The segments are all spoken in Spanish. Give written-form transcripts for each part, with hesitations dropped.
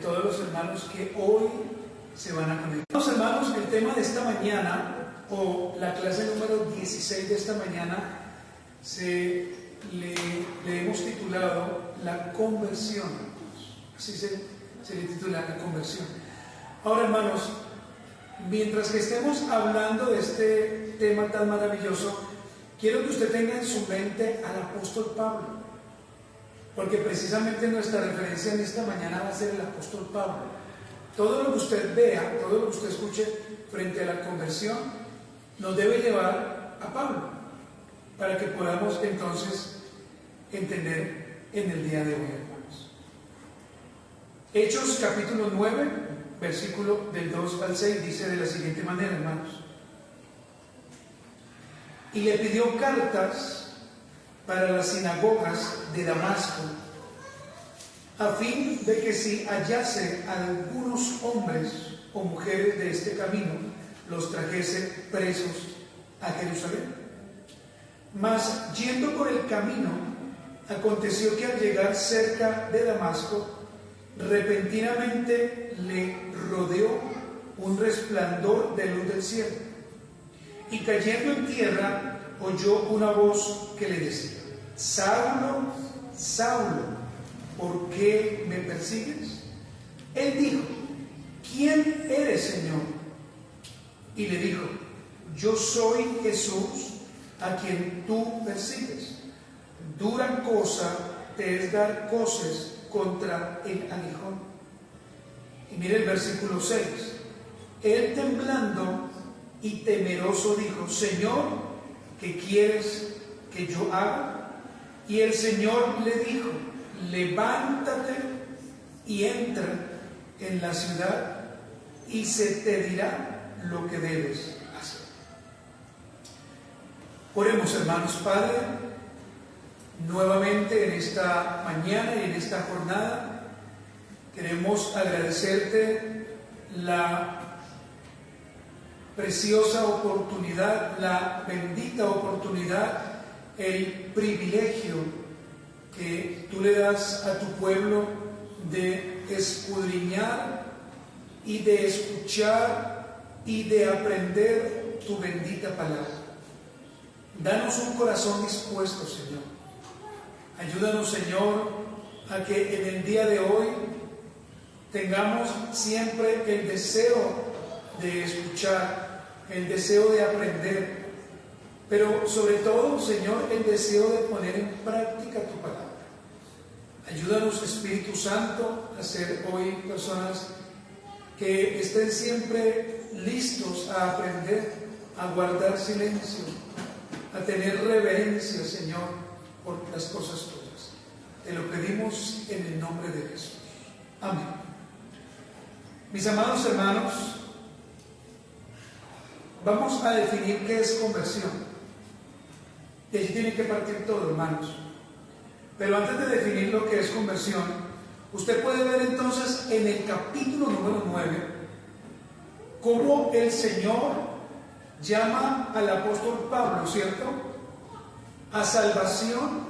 todos los hermanos que hoy se van a conectar. Los hermanos, el tema de esta mañana, o la clase número 16 de esta mañana, le hemos titulado La conversión. Así se le titula, la conversión. Ahora, hermanos, mientras que estemos hablando de este tema tan maravilloso, quiero que usted tenga en su mente al apóstol Pablo, porque precisamente nuestra referencia en esta mañana va a ser el apóstol Pablo. Todo lo que usted vea, todo lo que usted escuche frente a la conversión, nos debe llevar a Pablo, para que podamos entonces entender en el día de hoy, hermanos. Hechos capítulo 9, versículo del 2 al 6, dice de la siguiente manera, hermanos: y le pidió cartas para las sinagogas de Damasco, a fin de que si hallase a algunos hombres o mujeres de este camino, los trajese presos a Jerusalén. Mas yendo por el camino, aconteció que al llegar cerca de Damasco, repentinamente le rodeó un resplandor de luz del cielo, y cayendo en tierra oyó una voz que le decía: Saulo, Saulo, ¿por qué me persigues? Él dijo: ¿quién eres, Señor? Y le dijo: yo soy Jesús, a quien tú persigues. Dura cosa te es dar coces contra el aguijón. Y mire el versículo 6. Él, temblando y temeroso, dijo: Señor, ¿qué quieres que yo haga? Y el Señor le dijo: levántate y entra en la ciudad, y se te dirá lo que debes hacer. Oremos, hermanos. Padre, nuevamente en esta mañana y en esta jornada queremos agradecerte la preciosa oportunidad, la bendita oportunidad, el privilegio que tú le das a tu pueblo de escudriñar y de escuchar y de aprender tu bendita palabra. Danos un corazón dispuesto, Señor. Ayúdanos, Señor, a que en el día de hoy tengamos siempre el deseo de escuchar, el deseo de aprender, pero sobre todo, Señor, el deseo de poner en práctica tu palabra. Ayúdanos, Espíritu Santo, a ser hoy personas que estén siempre listos a aprender, a guardar silencio, a tener reverencia, Señor, por las cosas tuyas. Te lo pedimos en el nombre de Jesús. Amén. Mis amados hermanos, vamos a definir qué es conversión. De allí tiene que partir todo, hermanos. Pero antes de definir lo que es conversión, usted puede ver entonces en el capítulo número 9 cómo el Señor llama al apóstol Pablo, ¿cierto?, a salvación.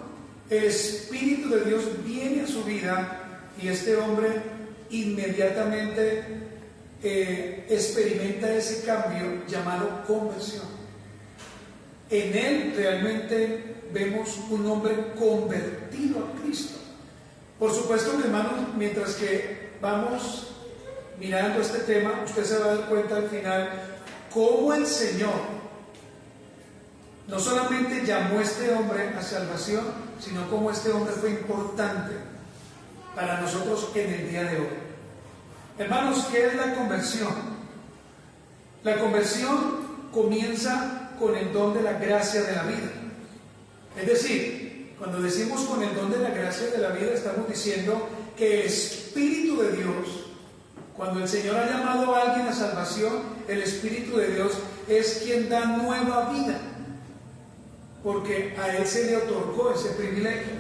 El Espíritu de Dios viene a su vida y este hombre inmediatamente experimenta ese cambio llamado conversión. En él realmente vemos un hombre convertido a Cristo. Por supuesto, hermanos, mientras que vamos mirando este tema, usted se va a dar cuenta al final cómo el Señor no solamente llamó a este hombre a salvación, sino cómo este hombre fue importante para nosotros en el día de hoy. Hermanos, ¿qué es la conversión? La conversión comienza con el don de la gracia de la vida. Es decir, cuando decimos con el don de la gracia de la vida, estamos diciendo que el Espíritu de Dios, cuando el Señor ha llamado a alguien a salvación, el Espíritu de Dios es quien da nueva vida, porque a Él se le otorgó ese privilegio,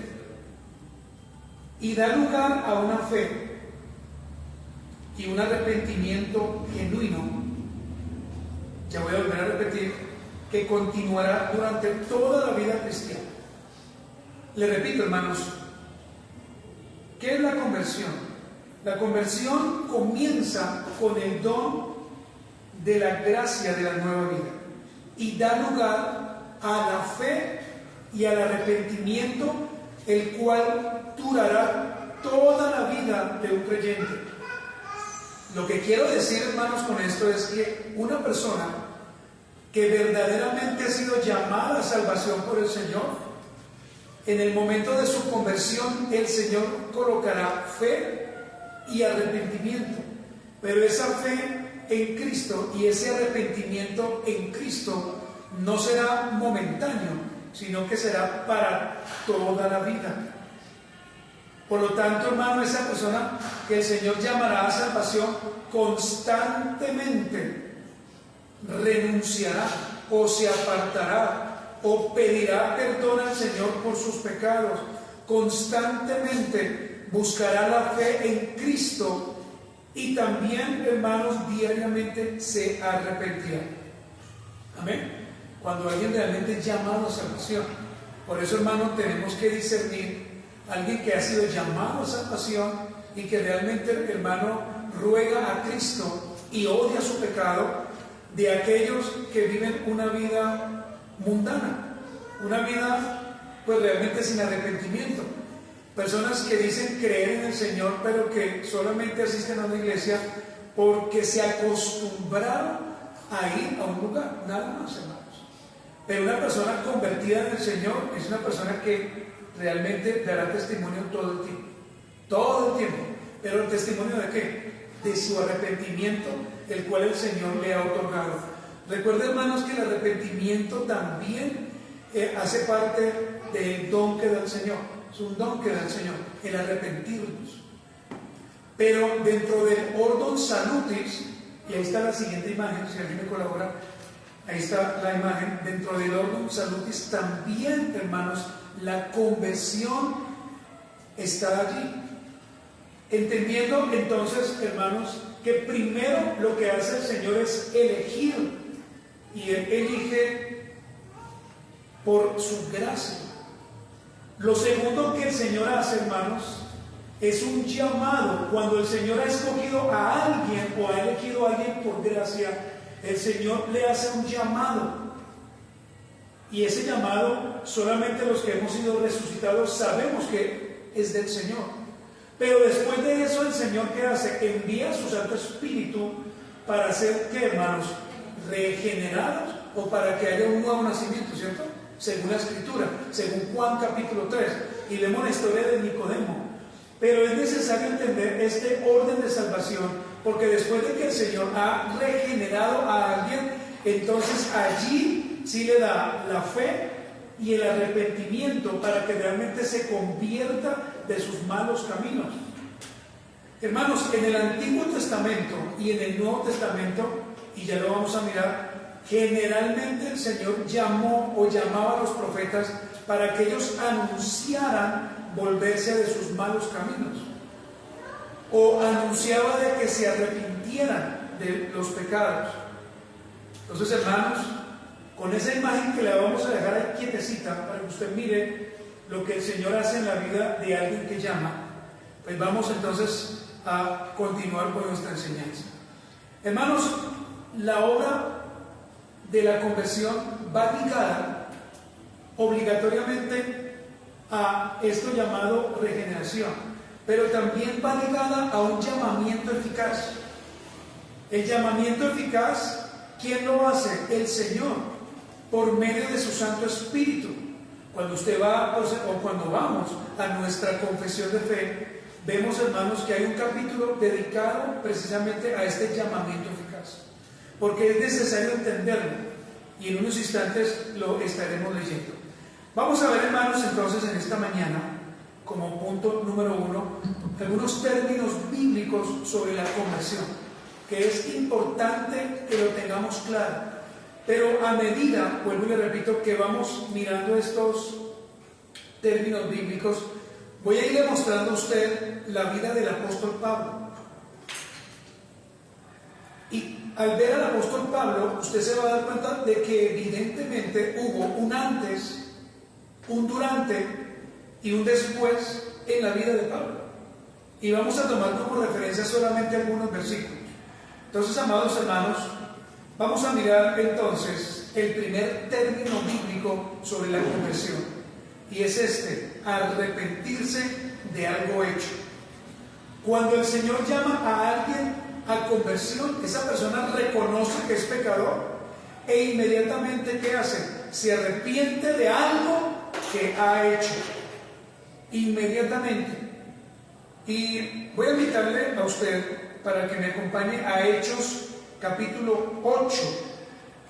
y da lugar a una fe y un arrepentimiento genuino. Ya voy a volver a repetir, que continuará durante toda la vida cristiana. Le repito, hermanos, ¿qué es la conversión? La conversión comienza con el don de la gracia de la nueva vida y da lugar a la fe y al arrepentimiento, el cual durará toda la vida de un creyente. Lo que quiero decir, hermanos, con esto es que una persona que verdaderamente ha sido llamada a salvación por el Señor, en el momento de su conversión, el Señor colocará fe y arrepentimiento. Pero esa fe en Cristo y ese arrepentimiento en Cristo no será momentáneo, sino que será para toda la vida. Por lo tanto, hermano, esa persona que el Señor llamará a salvación constantemente renunciará o se apartará o pedirá perdón al Señor por sus pecados. Constantemente buscará la fe en Cristo y también, hermanos, diariamente se arrepentirá. Amén. Cuando alguien realmente es llamado a salvación. Por eso, hermano, tenemos que discernir a alguien que ha sido llamado a salvación y que realmente, hermano, ruega a Cristo y odia su pecado, de aquellos que viven una vida mundana, una vida pues realmente sin arrepentimiento. Personas que dicen creer en el Señor, pero que solamente asisten a una iglesia porque se acostumbraron a ir a un lugar, nada más, hermanos. Pero una persona convertida en el Señor es una persona que realmente dará testimonio todo el tiempo. ¿Pero el testimonio de qué? De su arrepentimiento, el cual el Señor le ha otorgado. Recuerden, hermanos, que el arrepentimiento también hace parte del don que da el Señor. Es un don que da el Señor, el arrepentirnos. Pero dentro del Ordon Salutis, y ahí está la siguiente imagen, si alguien me colabora, ahí está la imagen, dentro del Ordon Salutis también, hermanos, la conversión está allí. Entendiendo entonces, hermanos, que primero lo que hace el Señor es elegir, y Él elige por su gracia. Lo segundo que el Señor hace, hermanos, es un llamado. Cuando el Señor ha escogido a alguien o ha elegido a alguien por gracia, el Señor le hace un llamado. Y ese llamado, solamente los que hemos sido resucitados sabemos que es del Señor. Pero después de eso, el Señor, ¿qué hace? Envía a su Santo Espíritu para hacer, ¿qué, hermanos? Regenerados, o para que haya un nuevo nacimiento, ¿cierto? Según la Escritura, según Juan capítulo 3, y vemos la historia de Nicodemo. Pero es necesario entender este orden de salvación, porque después de que el Señor ha regenerado a alguien, entonces allí sí le da la fe y el arrepentimiento para que realmente se convierta de sus malos caminos. Hermanos, en el Antiguo Testamento y en el Nuevo Testamento, y ya lo vamos a mirar, generalmente el Señor llamó o llamaba a los profetas para que ellos anunciaran volverse de sus malos caminos, o anunciaba de que se arrepintieran de los pecados. Entonces, hermanos, con esa imagen que la vamos a dejar ahí quietecita para que usted mire lo que el Señor hace en la vida de alguien que llama, pues vamos entonces a continuar con nuestra enseñanza. Hermanos, la obra de la conversión va ligada obligatoriamente a esto llamado regeneración, pero también va ligada a un llamamiento eficaz. El llamamiento eficaz, ¿quién lo hace? El Señor, por medio de su Santo Espíritu. Cuando usted va, o cuando vamos a nuestra confesión de fe, vemos, hermanos, que hay un capítulo dedicado precisamente a este llamamiento eficaz, porque es necesario entenderlo, y en unos instantes lo estaremos leyendo. Vamos a ver, hermanos, entonces en esta mañana, como punto número 1, algunos términos bíblicos sobre la conversión, que es importante que lo tengamos claro. Pero a medida, vuelvo y le repito, que vamos mirando estos términos bíblicos, voy a ir mostrando a usted la vida del apóstol Pablo. Y al ver al apóstol Pablo, usted se va a dar cuenta de que evidentemente hubo un antes, un durante y un después en la vida de Pablo. y vamos a tomar como referencia solamente algunos versículos. Entonces, amados hermanos, vamos a mirar entonces el primer término bíblico sobre la conversión, y es este: arrepentirse de algo hecho. Cuando el Señor llama a alguien a conversión, esa persona reconoce que es pecador e inmediatamente, ¿qué hace? Se arrepiente de algo que ha hecho. Inmediatamente. Y voy a invitarle a usted para que me acompañe a Hechos capítulo 8,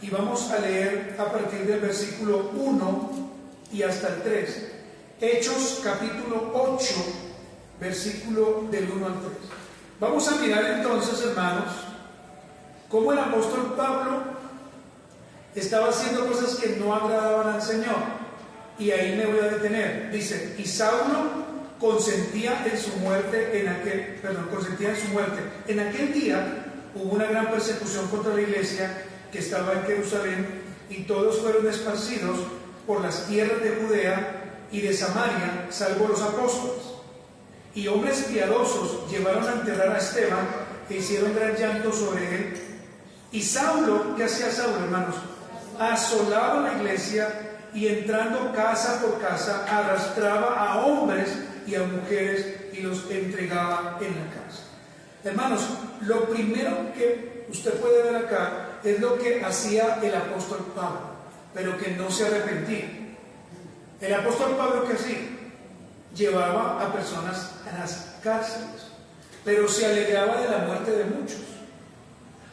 y vamos a leer a partir del versículo 1 y hasta el 3. Hechos capítulo 8, versículo del 1 al 3. Vamos a mirar entonces, hermanos, cómo el apóstol Pablo estaba haciendo cosas que no agradaban al Señor, y ahí me voy a detener. Dice: y Saulo consentía en su muerte en aquel día. Hubo una gran persecución contra la iglesia que estaba en Jerusalén, y todos fueron esparcidos por las tierras de Judea y de Samaria, salvo los apóstoles. Y hombres piadosos llevaron a enterrar a Esteban, e hicieron gran llanto sobre él. Y Saulo, ¿qué hacía Saulo, hermanos? Asolaba la iglesia, y entrando casa por casa arrastraba a hombres y a mujeres y los entregaba en la casa. Hermanos, lo primero que usted puede ver acá es lo que hacía el apóstol Pablo, pero que no se arrepentía. El apóstol Pablo, ¿qué hacía? Llevaba a personas a las cárceles, pero se alegraba de la muerte de muchos.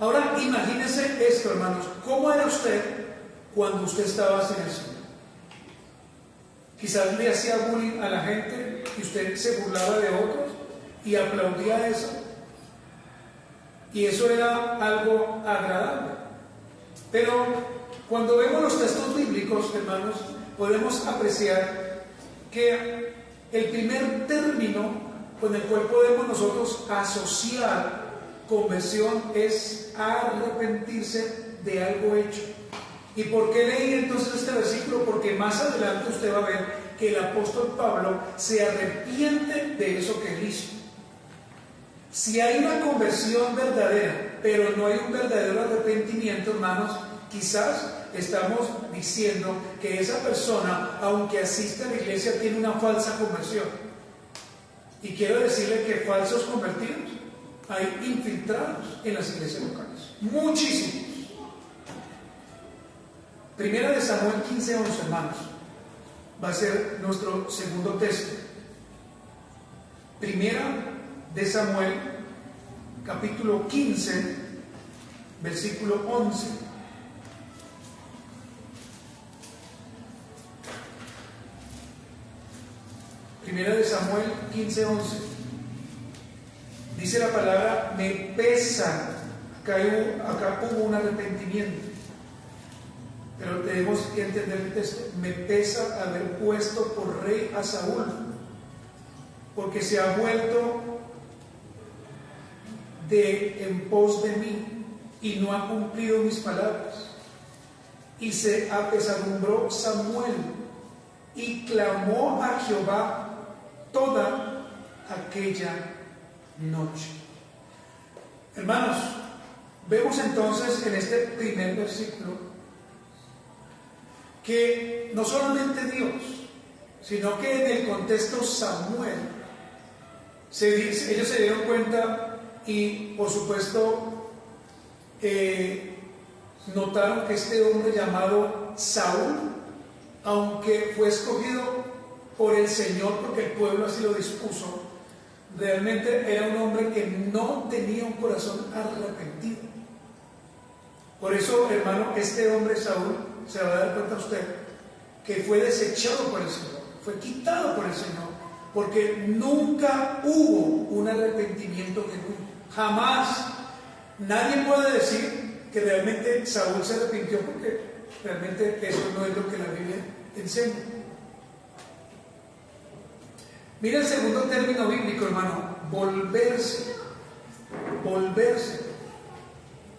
Ahora imagínense esto, hermanos: ¿cómo era usted cuando usted estaba sin el Señor? Quizás le hacía bullying a la gente y usted se burlaba de otros y aplaudía eso, y eso era algo agradable. Pero cuando vemos los textos bíblicos, hermanos, podemos apreciar que el primer término con el cual podemos nosotros asociar conversión es arrepentirse de algo hecho. ¿Y por qué leí entonces este versículo? Porque más adelante usted va a ver que el apóstol Pablo se arrepiente de eso que él hizo. Si hay una conversión verdadera, pero no hay un verdadero arrepentimiento, hermanos, quizás estamos diciendo que esa persona, aunque asiste a la iglesia, tiene una falsa conversión. Y quiero decirle que falsos convertidos hay infiltrados en las iglesias locales, muchísimos. Primera de Samuel 15:11, hermanos, va a ser nuestro segundo texto. Primera de Samuel, capítulo 15, versículo 11. Primera de Samuel 15:11. Dice la palabra: me pesa. Acá hubo un arrepentimiento. Pero tenemos que entender el texto. Me pesa haber puesto por rey a Saúl, porque se ha vuelto en pos de mí y no ha cumplido mis palabras. Y se apesadumbró Samuel y clamó a Jehová toda aquella noche. Hermanos, vemos entonces en este primer versículo que no solamente Dios, sino que en el contexto Samuel, ellos se dieron cuenta y por supuesto notaron que este hombre llamado Saúl, aunque fue escogido por el Señor porque el pueblo así lo dispuso, realmente era un hombre que no tenía un corazón arrepentido. Por eso, hermano, este hombre Saúl, se va a dar cuenta usted que fue desechado por el Señor, fue quitado por el Señor, porque nunca hubo un arrepentimiento genuino. Jamás. Nadie puede decir que realmente Saúl se arrepintió, porque realmente eso no es lo que la Biblia enseña. Mira el segundo término bíblico, hermano: volverse. Volverse.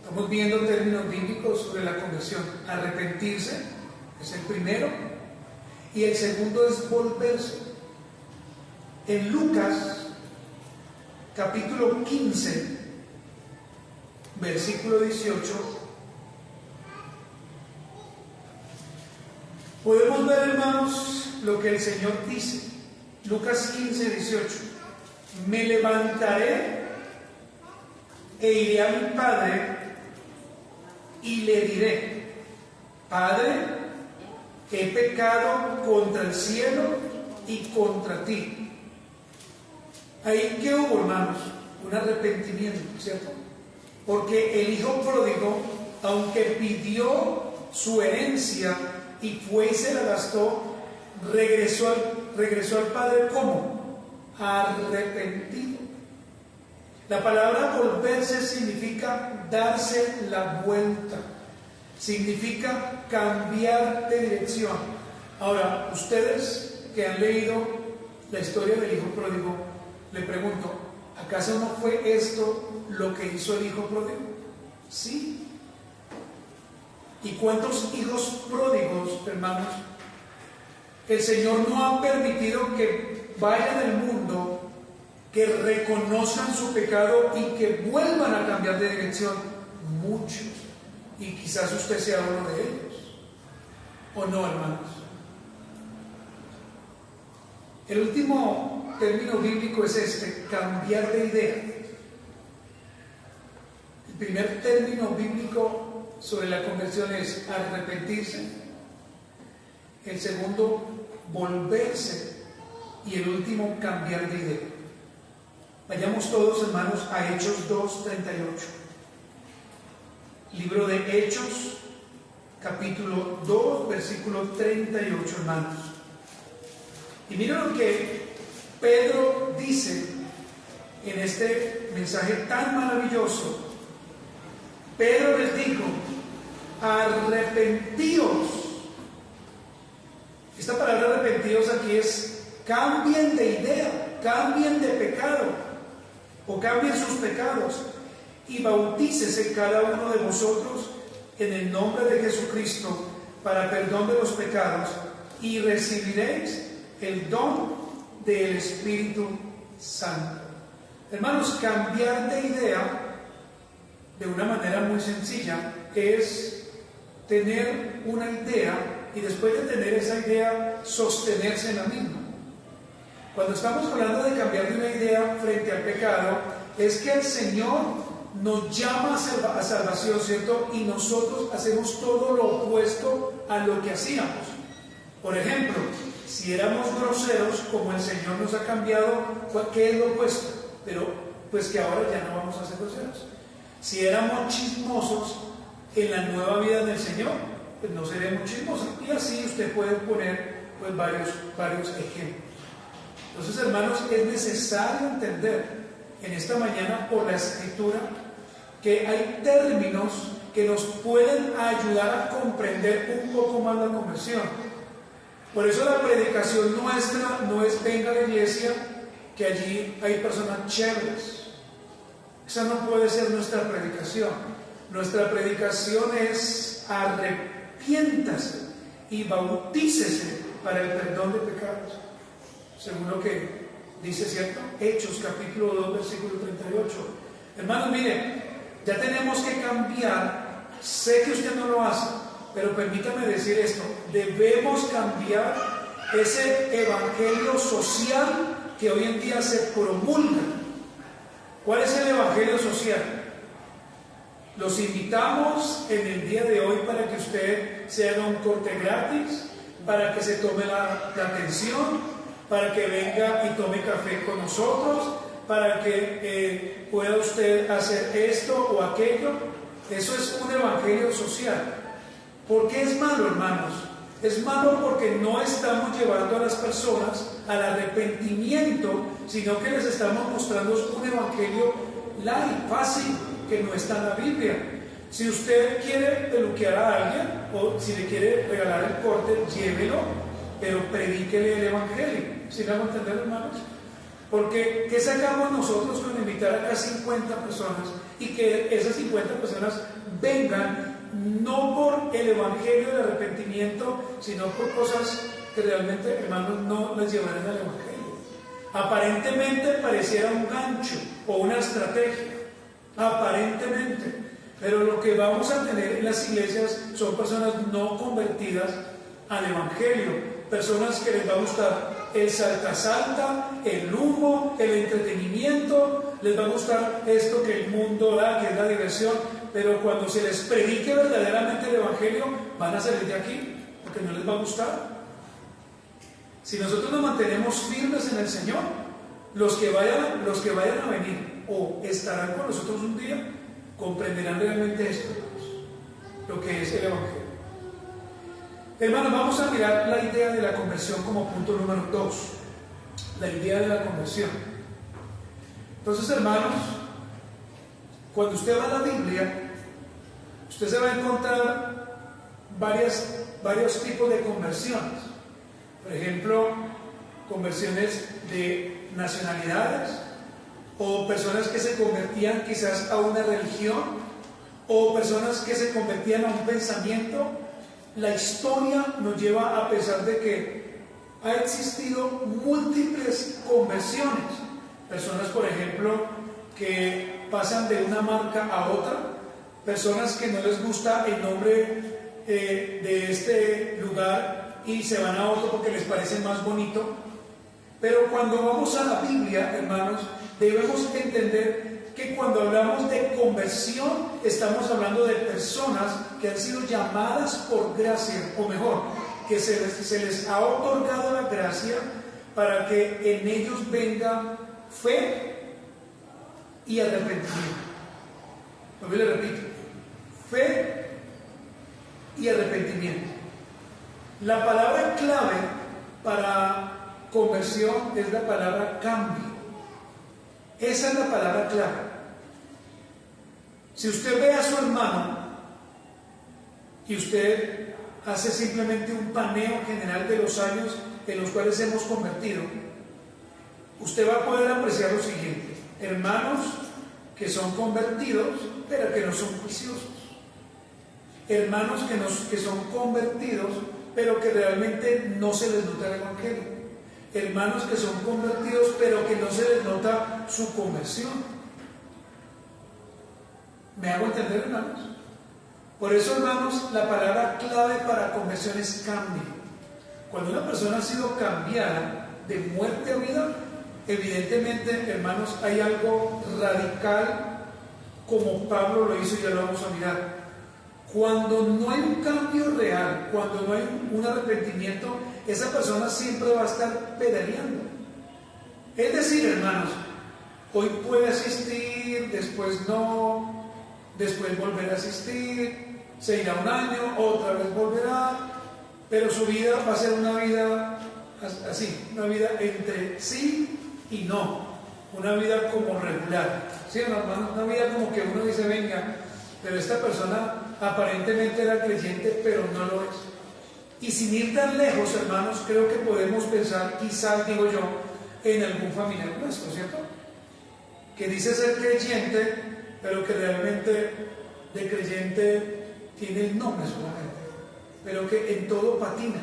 Estamos viendo términos bíblicos sobre la conversión. Arrepentirse es el primero, y el segundo es volverse. En Lucas capítulo 15, versículo 18, podemos ver, hermanos, lo que el Señor dice. Lucas 15, 18. Me levantaré e iré a mi padre y le diré: Padre, he pecado contra el cielo y contra ti. Ahí, ¿qué hubo, hermanos? Un arrepentimiento, ¿cierto? Porque el hijo pródigo, aunque pidió su herencia y fue y se la gastó, regresó al padre ¿cómo? Arrepentido. La palabra volverse significa darse la vuelta, significa cambiar de dirección. Ahora, ustedes que han leído la historia del hijo pródigo, le pregunto, ¿acaso no fue esto lo que hizo el hijo pródigo? Sí. ¿Y cuántos hijos pródigos, hermanos, el Señor no ha permitido que vayan al mundo, que reconozcan su pecado y que vuelvan a cambiar de dirección? Muchos. Y quizás usted sea uno de ellos. ¿O no, hermanos? El último término bíblico es este: cambiar de idea. El primer término bíblico sobre la conversión es arrepentirse. El segundo, volverse. Y el último, cambiar de idea. Vayamos todos, hermanos, a Hechos 2:38. Libro de Hechos, capítulo 2, versículo 38, hermanos. Y miren lo que Pedro dice en este mensaje tan maravilloso. Pedro les dijo: arrepentíos. Esta palabra arrepentíos aquí es cambien de idea, cambien de pecado, o cambien sus pecados, y bautícese cada uno de vosotros en el nombre de Jesucristo para perdón de los pecados, y recibiréis el don del Espíritu Santo. Hermanos, cambiar de idea de una manera muy sencilla es tener una idea y después de tener esa idea sostenerse en la misma. Cuando estamos hablando de cambiar de una idea frente al pecado, es que el Señor nos llama a salvación, ¿cierto? Y nosotros hacemos todo lo opuesto a lo que hacíamos. Por ejemplo, si éramos groseros, como el Señor nos ha cambiado, ¿qué es lo opuesto? Pero pues que ahora ya no vamos a ser groseros. Si éramos chismosos, en la nueva vida del Señor, pues no seremos chismosos. Y así usted puede poner pues varios ejemplos. Entonces, hermanos, es necesario entender en esta mañana por la Escritura que hay términos que nos pueden ayudar a comprender un poco más la conversión. Por eso la predicación nuestra no es venga a la iglesia, que allí hay personas chéveres. Esa no puede ser nuestra predicación. Nuestra predicación es arrepiéntase y bautícese para el perdón de pecados, según lo que dice, ¿cierto? Hechos capítulo 2 versículo 38. Hermanos, miren, ya tenemos que cambiar. Sé que usted no lo hace, pero permítame decir esto: debemos cambiar ese evangelio social que hoy en día se promulga. ¿Cuál es el evangelio social? Los invitamos en el día de hoy para que usted se haga un corte gratis, para que se tome la atención, para que venga y tome café con nosotros, para que pueda usted hacer esto o aquello. Eso es un evangelio social. ¿Por qué es malo, hermanos? Es malo porque no estamos llevando a las personas al arrepentimiento, sino que les estamos mostrando un evangelio light, fácil, que no está en la Biblia. Si usted quiere peluquear a alguien o si le quiere regalar el corte, llévelo, pero predíquele el evangelio. ¿Sí me hago entender, hermanos? Porque ¿qué sacamos nosotros con invitar acá 50 personas y que esas 50 personas vengan no por el evangelio del arrepentimiento, sino por cosas que realmente, hermanos, no les llevarán al evangelio? Aparentemente pareciera un gancho o una estrategia, aparentemente, pero lo que vamos a tener en las iglesias son personas no convertidas al Evangelio, personas que les va a gustar el salta-salta, el humo, el entretenimiento, les va a gustar esto que el mundo da, que es la diversión, pero cuando se les predique verdaderamente el Evangelio, van a salir de aquí, porque no les va a gustar. Si nosotros nos mantenemos firmes en el Señor, los que vayan a venir o estarán con nosotros un día, comprenderán realmente esto, lo que es el Evangelio. Hermanos, vamos a mirar la idea de la conversión como punto número 2, la idea de la conversión. Entonces, hermanos, cuando usted va a la Biblia, usted se va a encontrar varios tipos de conversiones. Por ejemplo, conversiones de nacionalidades, o personas que se convertían quizás a una religión, o personas que se convertían a un pensamiento. La historia nos lleva, a pesar de que ha existido múltiples conversiones, personas, por ejemplo, que pasan de una marca a otra, personas que no les gusta el nombre de este lugar y se van a otro porque les parece más bonito. Pero cuando vamos a la Biblia, hermanos, debemos entender que cuando hablamos de conversión, estamos hablando de personas que han sido llamadas por gracia, o mejor, que se les ha otorgado la gracia para que en ellos venga fe y arrepentimiento. Yo le repito, fe y arrepentimiento. La palabra clave para conversión es la palabra cambio. Esa es la palabra clave. Si usted ve a su hermano y usted hace simplemente un paneo general de los años en los cuales hemos convertido, usted va a poder apreciar lo siguiente: hermanos que son convertidos pero que no son juiciosos, hermanos que son convertidos pero que realmente no se les nota el Evangelio, hermanos que son convertidos pero que no se les nota su conversión. ¿Me hago entender, hermanos? Por eso, hermanos, la palabra clave para conversión es cambio. Cuando una persona ha sido cambiada de muerte a vida, evidentemente, hermanos, hay algo radical, como Pablo lo hizo y ya lo vamos a mirar. Cuando no hay un cambio real, cuando no hay un arrepentimiento, esa persona siempre va a estar pedaleando. Es decir, hermanos, hoy puede asistir, después no, después volver a asistir, se irá un año, otra vez volverá, pero su vida va a ser una vida así, una vida entre sí y no, una vida como regular, ¿sí, hermanos? Una vida como que uno dice, venga, pero esta persona aparentemente era creyente, pero no lo es. Y sin ir tan lejos, hermanos, creo que podemos pensar, quizás, digo yo, en algún familiar nuestro, ¿cierto? Que dice ser creyente, pero que realmente de creyente tiene el nombre solamente, pero que en todo patina.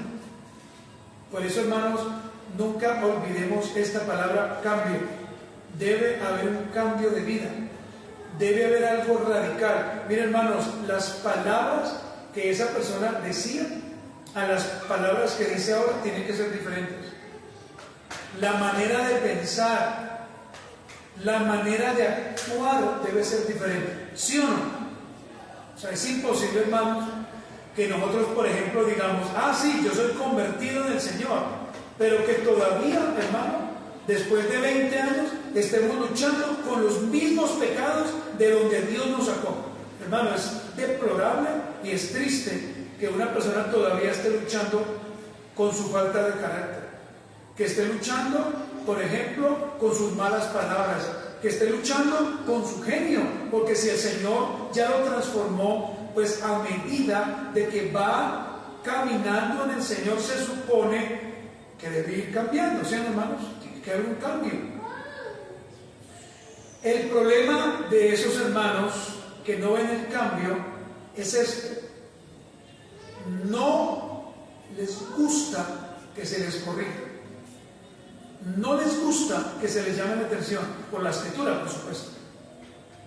Por eso, hermanos, nunca olvidemos esta palabra cambio. Debe haber un cambio de vida, debe haber algo radical. Miren, hermanos, las palabras que esa persona decía a las palabras que dice ahora tienen que ser diferentes. La manera de pensar, la manera de actuar debe ser diferente, ¿sí o no? O sea, es imposible, hermanos, que nosotros, por ejemplo, digamos, sí, yo soy convertido en el Señor, pero que todavía, hermano, después de 20 años, estemos luchando con los mismos pecados de donde Dios nos sacó. Hermano, es deplorable y es triste que una persona todavía esté luchando con su falta de carácter, que esté luchando, por ejemplo, con sus malas palabras, que esté luchando con su genio, porque si el Señor ya lo transformó, pues a medida de que va caminando en el Señor, se supone que debe ir cambiando, ¿sí, hermanos? Tiene que haber un cambio. El problema de esos hermanos que no ven el cambio es este: no les gusta que se les corrija. no les gusta que se les llame la atención, por la escritura, por supuesto.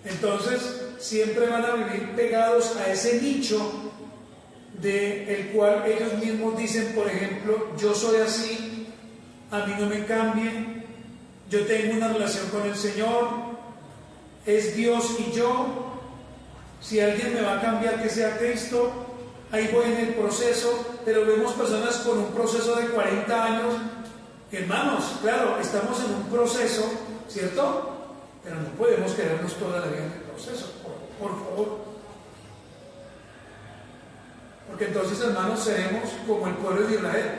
Entonces, siempre van a vivir pegados a ese nicho del cual ellos mismos dicen, por ejemplo, yo soy así, a mí no me cambien, yo tengo una relación con el Señor, es Dios y yo, si alguien me va a cambiar que sea Cristo, ahí voy en el proceso. Pero vemos personas con un proceso de 40 años, hermanos, claro, estamos en un proceso, ¿cierto? Pero no podemos quedarnos toda la vida en el proceso, por favor. Porque entonces, hermanos, seremos como el pueblo de Israel.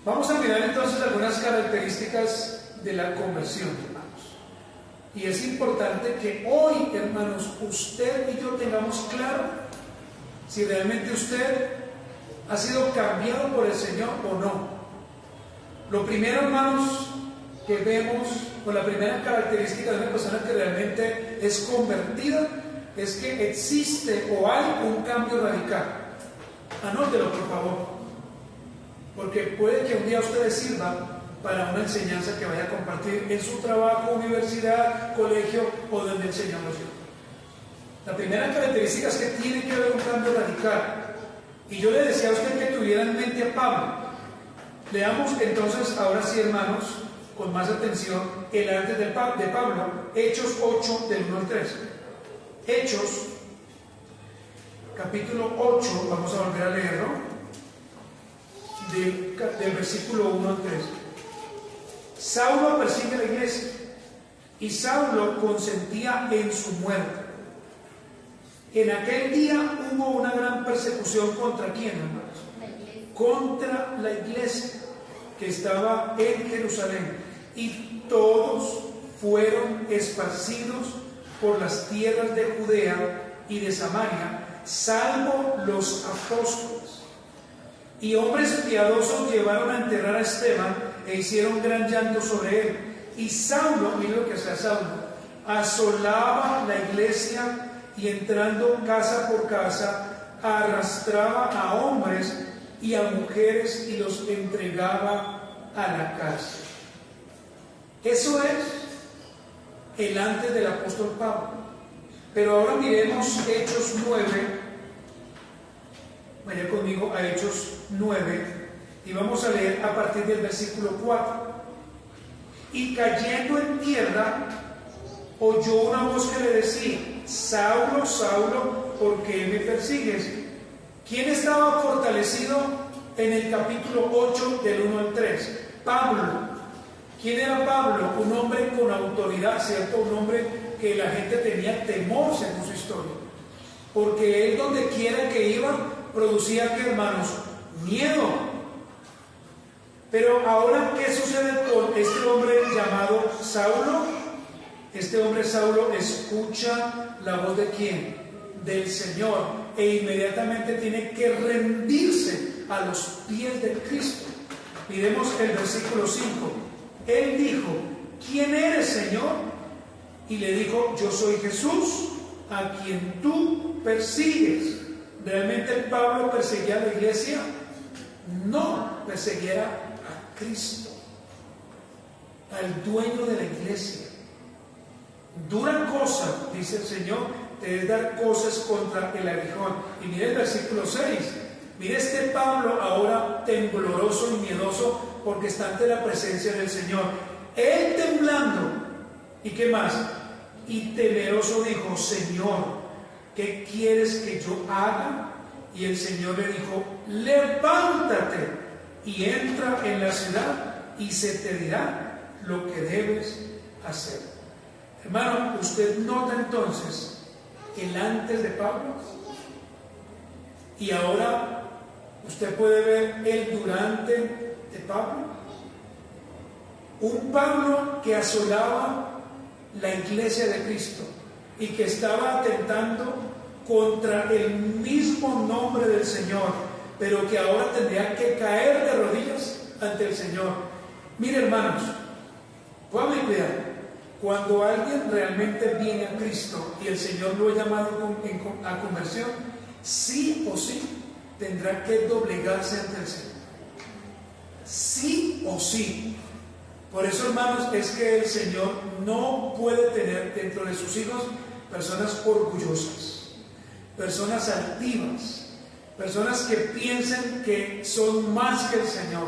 Vamos a mirar entonces algunas características de la conversión, hermanos. Y es importante que hoy, hermanos, usted y yo tengamos claro si realmente usted ha sido cambiado por el Señor o no. Lo primero, hermanos, que vemos, o la primera característica de una persona que realmente es convertida, es que existe o hay un cambio radical. Anótelo, por favor, porque puede que un día usted le sirva para una enseñanza que vaya a compartir en su trabajo, universidad, colegio o donde el Señor nos lleve. La primera característica es que tiene que haber un cambio radical. Y yo le decía a usted que tuviera en mente a Pablo. Leamos entonces, ahora sí, hermanos, con más atención, el antes de Pablo, Hechos 8, del 1 al 3. Hechos, capítulo 8, vamos a volver a leerlo, del versículo 1 al 3. Saulo persigue a la iglesia y Saulo consentía en su muerte. En aquel día hubo una gran persecución contra ¿quién, hermanos? Contra la iglesia que estaba en Jerusalén, y todos fueron esparcidos por las tierras de Judea y de Samaria, salvo los apóstoles. Y hombres piadosos llevaron a enterrar a Esteban e hicieron gran llanto sobre él. Y Saulo, mira lo que hacía Saulo, asolaba la iglesia y entrando casa por casa, arrastraba a hombres y a mujeres y los entregaba a la cárcel. Eso es el antes del apóstol Pablo. Pero ahora miremos Hechos 9. Vaya conmigo a Hechos 9 y vamos a leer a partir del versículo 4. Y cayendo en tierra, oyó una voz que le decía: Saulo, Saulo, ¿por qué me persigues? ¿Quién estaba fortalecido en el capítulo 8 del 1 al 3? Pablo. ¿Quién era Pablo? Un hombre con autoridad, ¿cierto? Un hombre que la gente tenía temor según su historia. Porque él donde quiera que iba producía, ¿qué, hermanos? Miedo. Pero ahora, ¿qué sucede con este hombre llamado Saulo? Este hombre Saulo escucha la voz de ¿quién? Del Señor, e inmediatamente tiene que rendirse a los pies de Cristo. Miremos el versículo 5. Él dijo: ¿quién eres, Señor? Y le dijo: yo soy Jesús, a quien tú persigues. ¿Realmente Pablo perseguía a la iglesia? No, perseguía a Cristo, al dueño de la iglesia. Dura cosa, dice el Señor, te es dar cosas contra el aguijón. Y mire el versículo 6. Mire este Pablo ahora tembloroso y miedoso porque está ante la presencia del Señor. Él temblando. ¿Y qué más? Y temeroso dijo: Señor, ¿qué quieres que yo haga? Y el Señor le dijo: levántate y entra en la ciudad y se te dirá lo que debes hacer. Hermano, ¿usted nota entonces el antes de Pablo? Y ahora usted puede ver el durante de Pablo. Un Pablo que asolaba la iglesia de Cristo y que estaba atentando contra el mismo nombre del Señor, pero que ahora tendría que caer de rodillas ante el Señor. Mire, hermanos, pónganme cuidado. Cuando alguien realmente viene a Cristo y el Señor lo ha llamado a conversión, sí o sí tendrá que doblegarse ante el Señor. sí o sí. Por eso, hermanos, es que el Señor no puede tener dentro de sus hijos personas orgullosas, personas altivas, personas que piensen que son más que el Señor,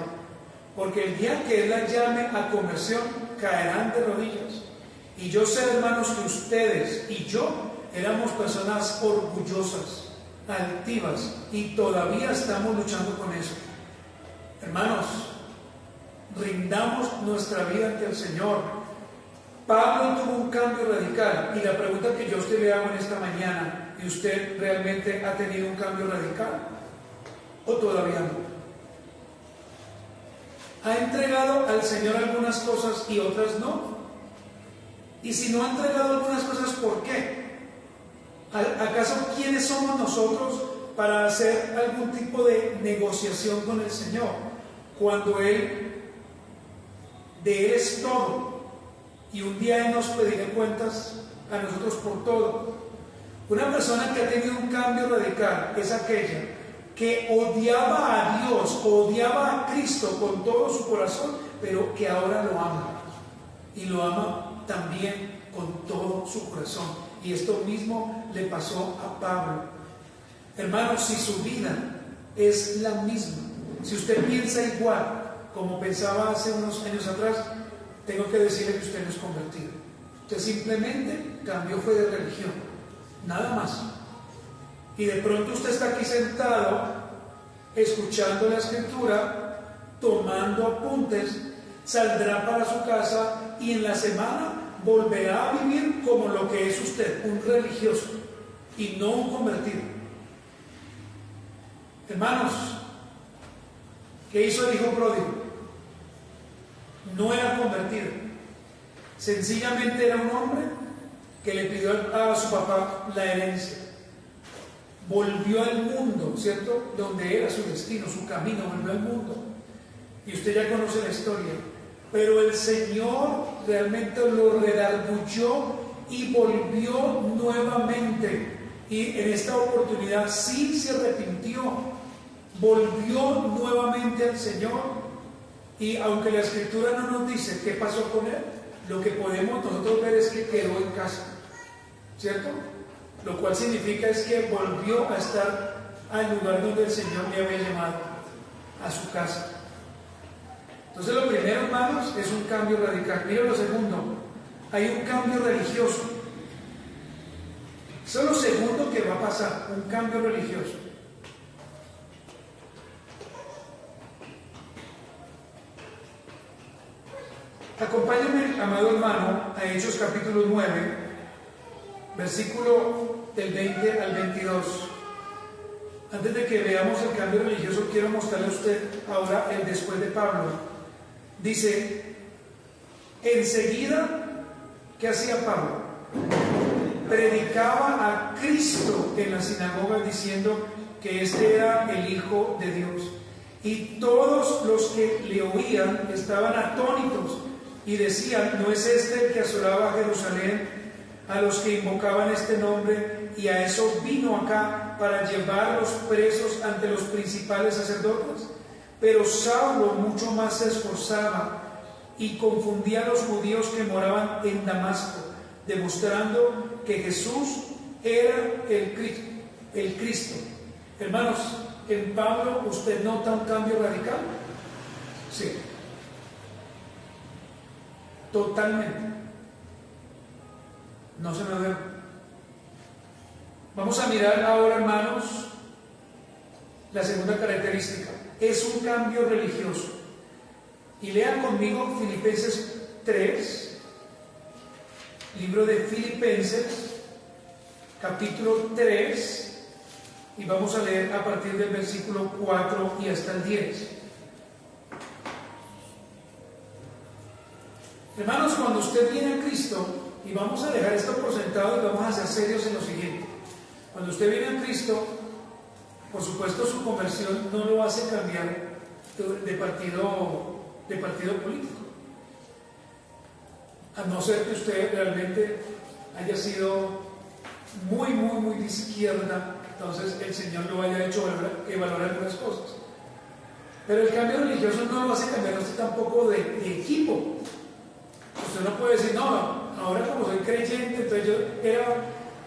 porque el día que Él las llame a conversión caerán de rodillas. Y yo sé, hermanos, que ustedes y yo éramos personas orgullosas, altivas, y todavía estamos luchando con eso. Hermanos, rindamos nuestra vida ante el Señor. Pablo tuvo un cambio radical, y la pregunta que yo a usted le hago en esta mañana: ¿y usted realmente ha tenido un cambio radical? ¿O todavía no? ¿Ha entregado al Señor algunas cosas y otras no? Y si no ha entregado algunas cosas, ¿por qué? ¿Acaso quiénes somos nosotros para hacer algún tipo de negociación con el Señor cuando de Él es todo, y un día Él nos pedirá cuentas a nosotros por todo? Una persona que ha tenido un cambio radical es aquella que odiaba a Dios, odiaba a Cristo con todo su corazón, pero que ahora lo ama, y lo ama también con todo su corazón. Y esto mismo le pasó a Pablo. Hermanos, si su vida es la misma, si usted piensa igual como pensaba hace unos años atrás, tengo que decirle que usted no es convertido. Usted simplemente cambió, fue de religión, nada más. Y de pronto usted está aquí sentado, escuchando la Escritura, tomando apuntes, saldrá para su casa y en la semana volverá a vivir como lo que es usted, un religioso y no un convertido. Hermanos, ¿qué hizo el hijo pródigo? No era convertido, sencillamente era un hombre que le pidió a su papá la herencia. Volvió al mundo, ¿cierto? Donde era su destino, su camino, volvió al mundo. Y usted ya conoce la historia. Pero el Señor realmente lo redarguyó y volvió nuevamente. Y en esta oportunidad sí se arrepintió, volvió nuevamente al Señor. Y aunque la Escritura no nos dice qué pasó con él, lo que podemos nosotros ver es que quedó en casa, ¿cierto? Lo cual significa es que volvió a estar al lugar donde el Señor le había llamado, a su casa. Entonces, lo primero, hermanos, es un cambio radical. Mira lo segundo, hay un cambio religioso. Eso es lo segundo que va a pasar, un cambio religioso. Acompáñame, amado hermano, a Hechos capítulo 9, versículo del 20 al 22. Antes de que veamos el cambio religioso, quiero mostrarle a usted ahora el después de Pablo. Dice, enseguida, ¿qué hacía Pablo? Predicaba a Cristo en las sinagogas diciendo que este era el Hijo de Dios. Y todos los que le oían estaban atónitos y decían, ¿no es este el que asolaba a Jerusalén a los que invocaban este nombre? Y a eso vino acá para llevarlos presos ante los principales sacerdotes. Pero Saulo mucho más se esforzaba y confundía a los judíos que moraban en Damasco, demostrando que Jesús era el Cristo. Hermanos, en Pablo usted nota un cambio radical. Sí, totalmente. No se me ve. Vamos a mirar ahora, hermanos, la segunda característica. Es un cambio religioso. Y lean conmigo Filipenses 3, libro de Filipenses, capítulo 3, y vamos a leer a partir del versículo 4 y hasta el 10. Hermanos, cuando usted viene a Cristo, y vamos a dejar esto por sentado y vamos a ser serios en lo siguiente. Cuando usted viene a Cristo, por supuesto su conversión no lo hace cambiar de partido político. A no ser que usted realmente haya sido muy de izquierda, entonces el Señor lo haya hecho que valorar algunas cosas. Pero el cambio religioso no lo hace cambiar usted tampoco de equipo. Usted no puede decir, no, ahora como soy creyente, entonces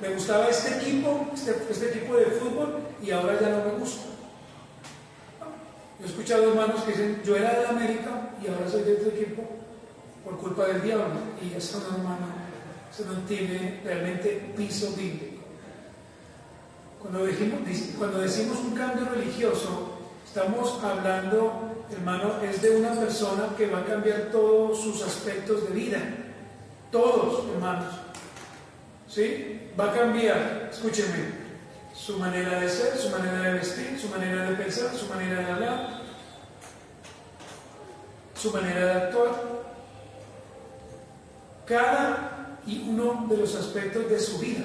me gustaba este equipo de fútbol y ahora ya no me gusta. Yo he escuchado hermanos que dicen, yo era de América y ahora soy de este equipo por culpa del diablo. Y eso no, hermano, eso no tiene realmente piso bíblico. Cuando decimos un cambio religioso, estamos hablando, hermano, es de una persona que va a cambiar todos sus aspectos de vida. Todos, hermanos. ¿Sí? Va a cambiar, escúchenme, su manera de ser, su manera de vestir, su manera de pensar, su manera de hablar, su manera de actuar. Cada y uno de los aspectos de su vida.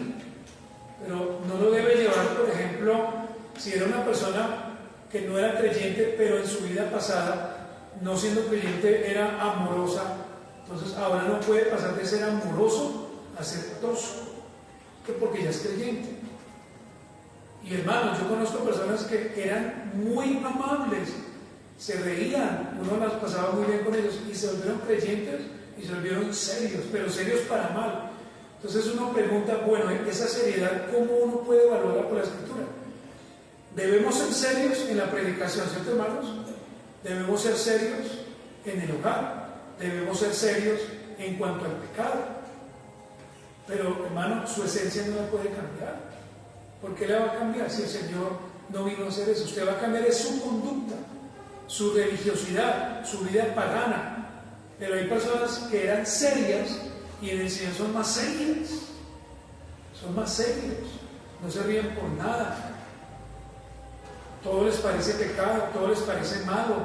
Pero no lo debe llevar, por ejemplo, si era una persona que no era creyente, pero en su vida pasada, no siendo creyente, era amorosa. Entonces ahora no puede pasar de ser amoroso a ser tosco, que porque ya es creyente. Y hermanos, yo conozco personas que eran muy amables, se reían, uno las pasaba muy bien con ellos y se volvieron creyentes y se volvieron serios, pero serios para mal. Entonces uno pregunta, bueno, esa seriedad, ¿cómo uno puede evaluarla por la Escritura? Debemos ser serios en la predicación, ¿cierto, hermanos? Debemos ser serios en el hogar, debemos ser serios en cuanto al pecado. Pero, hermano, su esencia no la puede cambiar. ¿Por qué la va a cambiar si el Señor no vino a hacer eso? Usted va a cambiar es su conducta, su religiosidad, su vida pagana. Pero hay personas que eran serias y en el Señor son más serias. Son más serios. No se ríen por nada. Todo les parece pecado, todo les parece malo.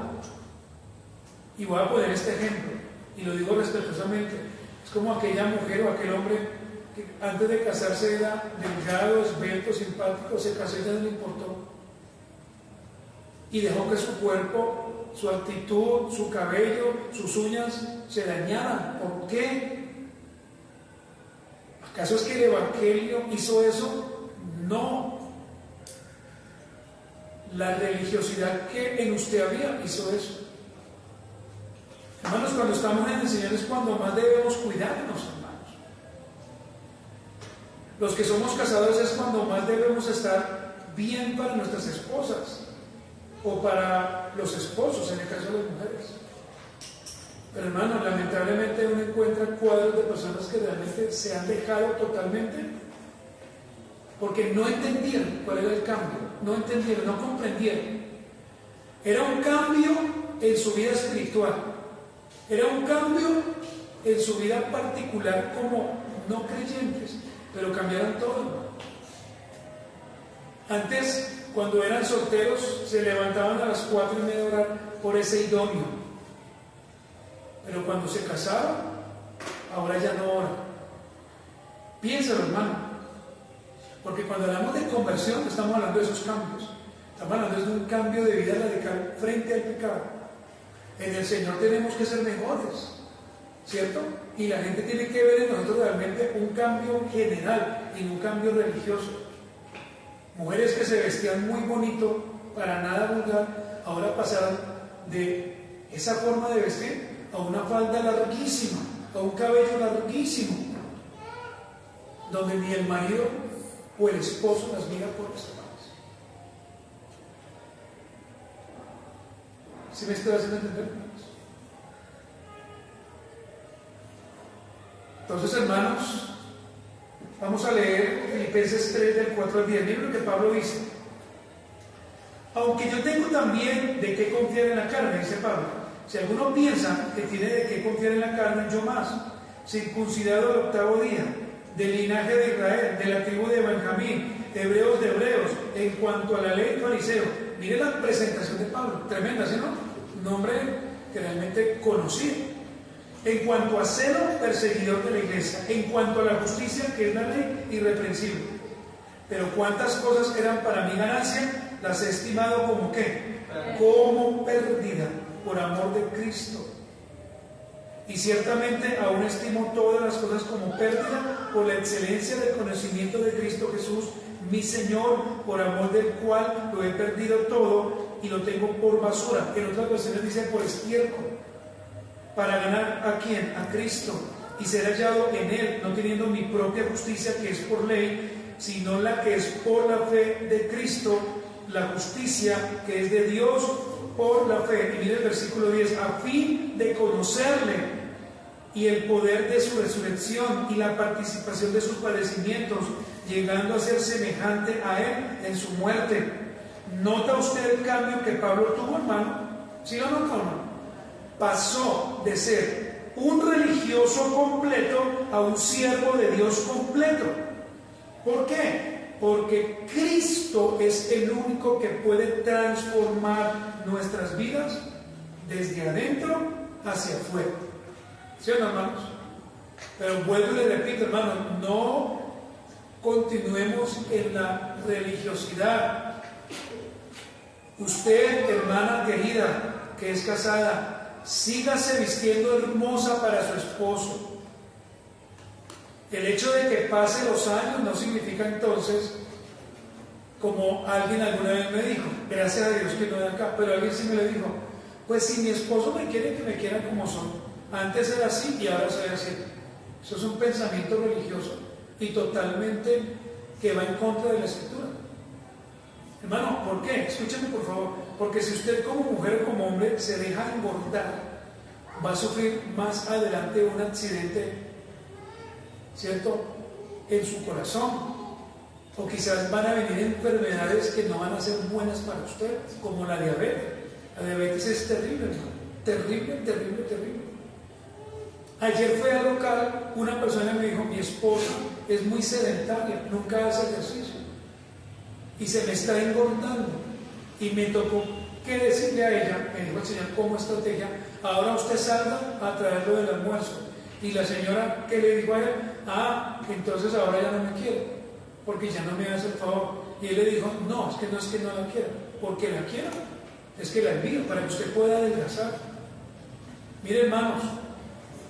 Y voy a poner este ejemplo, y lo digo respetuosamente. Es como aquella mujer o aquel hombre que antes de casarse era delgado, esbelto, simpático, se casó y ya no le importó. Y dejó que su cuerpo, su actitud, su cabello, sus uñas se dañaran. ¿Por qué? ¿Acaso es que el Evangelio hizo eso? No. La religiosidad que en usted había hizo eso. Hermanos, cuando estamos en el Señor es cuando más debemos cuidarnos, hermanos. Los que somos casados es cuando más debemos estar bien para nuestras esposas o para los esposos, en el caso de las mujeres. Pero hermanos, lamentablemente uno encuentra cuadros de personas que realmente se han dejado totalmente porque no entendieron cuál era el cambio, no entendieron, no comprendieron. Era un cambio en su vida espiritual, era un cambio en su vida particular como no creyentes, pero cambiaron todo. Antes, cuando eran solteros, se levantaban a las 4:30 a orar por ese idóneo, pero cuando se casaron, ahora ya no oran. Piénsalo, hermano. Porque cuando hablamos de conversión, estamos hablando de esos cambios. Estamos hablando de un cambio de vida radical frente al pecado. En el Señor tenemos que ser mejores, ¿cierto? Y la gente tiene que ver en nosotros realmente un cambio general y no un cambio religioso. Mujeres que se vestían muy bonito, para nada vulgar, ahora pasaron de esa forma de vestir a una falda larguísima, a un cabello larguísimo, donde ni el marido o el esposo las mira por los demás. ¿Sí me estoy haciendo entender? Entonces, hermanos, vamos a leer Filipenses 3, del 4 al 10, el libro que Pablo dice: aunque yo tengo también de qué confiar en la carne, dice Pablo. Si alguno piensa que tiene de qué confiar en la carne, yo más, circuncidado al 8º día, del linaje de Israel, de la tribu de Benjamín, hebreos de hebreos, en cuanto a la ley fariseo. Mire la presentación de Pablo, tremenda, ¿sí no? Un hombre que realmente conocía. En cuanto a celo, perseguidor de la iglesia. En cuanto a la justicia, que es la ley, irreprensible. Pero cuántas cosas eran para mi ganancia, las he estimado como ¿qué? Como pérdida, por amor de Cristo. Y ciertamente aún estimo todas las cosas como pérdida por la excelencia del conocimiento de Cristo Jesús, mi Señor, por amor del cual lo he perdido todo y lo tengo por basura. En otras versiones dice por estiércol. ¿Para ganar a quién? A Cristo. Y ser hallado en Él, no teniendo mi propia justicia que es por ley, sino la que es por la fe de Cristo, la justicia que es de Dios por la fe. Y mire el versículo 10, a fin de conocerle y el poder de su resurrección y la participación de sus padecimientos, llegando a ser semejante a Él en su muerte. ¿Nota usted el cambio que Pablo tuvo, hermano? ¿Sí lo nota o no? Pasó de ser un religioso completo a un siervo de Dios completo. ¿Por qué? Porque Cristo es el único que puede transformar nuestras vidas desde adentro hacia afuera. ¿Sí o no, hermanos? Pero vuelvo y le repito, hermano, no continuemos en la religiosidad. Usted, hermana querida, que es casada, sígase vistiendo hermosa para su esposo. El hecho de que pase los años no significa entonces, como alguien alguna vez me dijo, gracias a Dios que no de acá, pero alguien sí me le dijo, pues si mi esposo me quiere, que me quiera como son. Antes era así y ahora soy así. Eso es un pensamiento religioso y totalmente que va en contra de la Escritura. Hermano, ¿por qué? Escúchame por favor. Porque si usted como mujer o como hombre se deja engordar, va a sufrir más adelante un accidente, ¿cierto?, en su corazón. O quizás van a venir enfermedades que no van a ser buenas para usted, como la diabetes. La diabetes es terrible, hermano. Terrible, terrible, terrible. Ayer fue al local, una persona me dijo, mi esposa es muy sedentaria, nunca hace ejercicio y se me está engordando. Y me tocó que decirle a ella, me dijo el Señor como estrategia, ahora usted salga a traerlo del almuerzo. Y la señora que le dijo a él, entonces ahora ya no me quiere, porque ya no me hace el favor. Y él le dijo, no es que no la quiera, porque la quiero, es que la envío para que usted pueda adelgazar. Mire, hermanos,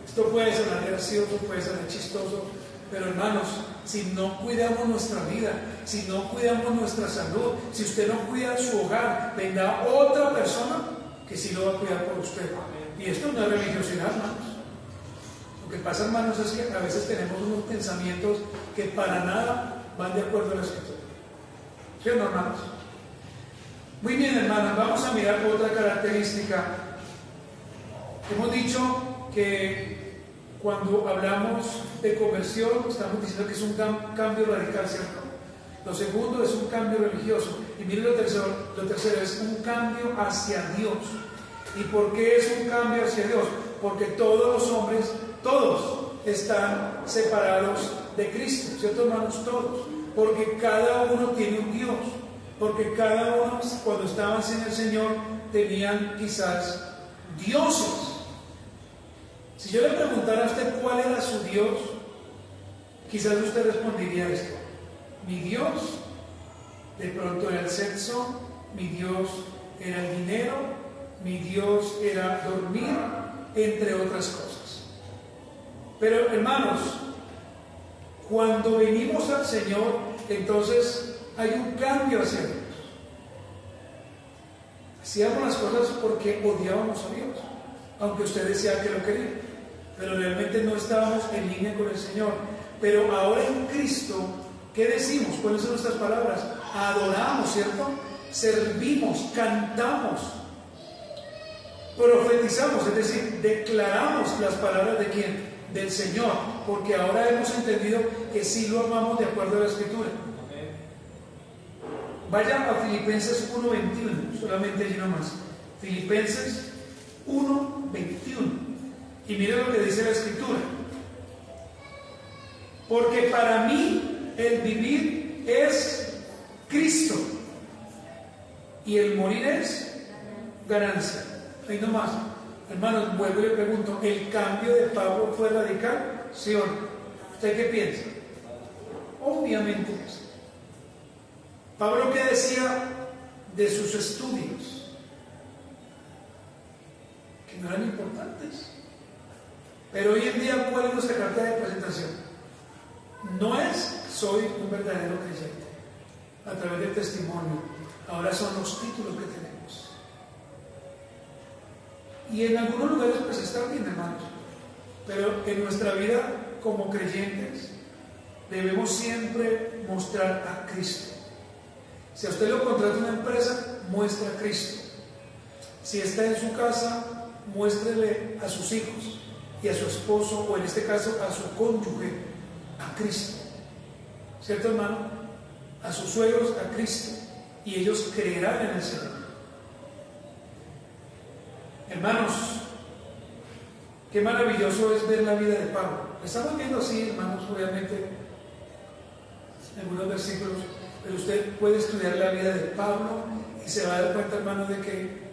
esto puede ser gracioso, puede ser chistoso, pero hermanos, si no cuidamos nuestra vida, si no cuidamos nuestra salud, si usted no cuida su hogar, vendrá otra persona que sí lo va a cuidar por usted. Y esto no es religiosidad, hermanos. Lo que pasa, hermanos, es que a veces tenemos unos pensamientos que para nada van de acuerdo a la Escritura. ¿Sí o no, hermanos? Muy bien, hermanos, vamos a mirar otra característica. Hemos dicho que cuando hablamos de conversión, estamos diciendo que es un cambio radical, ¿cierto? Lo segundo es un cambio religioso. Y miren lo tercero es un cambio hacia Dios. ¿Y por qué es un cambio hacia Dios? Porque todos los hombres, todos están separados de Cristo, ¿cierto, hermanos? Todos. Porque cada uno tiene un Dios. Porque cada uno, cuando estaban sin el Señor, tenían quizás dioses. Si yo le preguntara a usted cuál era su Dios, quizás usted respondería esto. Mi Dios de pronto era el sexo, mi Dios era el dinero, mi Dios era dormir, entre otras cosas. Pero hermanos, cuando venimos al Señor, entonces hay un cambio hacia Dios. Hacíamos las cosas porque odiábamos a Dios, aunque usted decía que lo quería, pero realmente no estábamos en línea con el Señor. Pero ahora en Cristo, ¿qué decimos? ¿Cuáles son nuestras palabras? Adoramos, ¿cierto? Servimos, cantamos, profetizamos, es decir, declaramos las palabras de ¿quién? Del Señor, porque ahora hemos entendido que sí lo amamos de acuerdo a la Escritura. Vaya a Filipenses 1:21, solamente allí nomás. Filipenses 1:21. Y mire lo que dice la Escritura. Porque para mí el vivir es Cristo y el morir es ganancia. Ahí nomás. Hermanos, vuelvo y le pregunto, ¿el cambio de Pablo fue radical? ¿Sí o no? ¿Usted qué piensa? Obviamente no. Pablo, ¿qué decía de sus estudios? Que no eran importantes. Pero hoy en día, ¿cuál es nuestra carta de presentación? No es soy un verdadero creyente a través del testimonio, ahora son los títulos que tenemos. Y en algunos lugares pues está bien, hermanos, pero en nuestra vida como creyentes debemos siempre mostrar a Cristo. Si a usted lo contrata una empresa, muestra a Cristo. Si está en su casa, muéstrele a sus hijos y a su esposo, o en este caso a su cónyuge, a Cristo. ¿Cierto, hermano? A sus suegros, a Cristo, y ellos creerán en el Señor. Hermanos, qué maravilloso es ver la vida de Pablo. Estamos viendo así, hermanos, obviamente, algunos versículos, pero usted puede estudiar la vida de Pablo y se va a dar cuenta, hermano, de que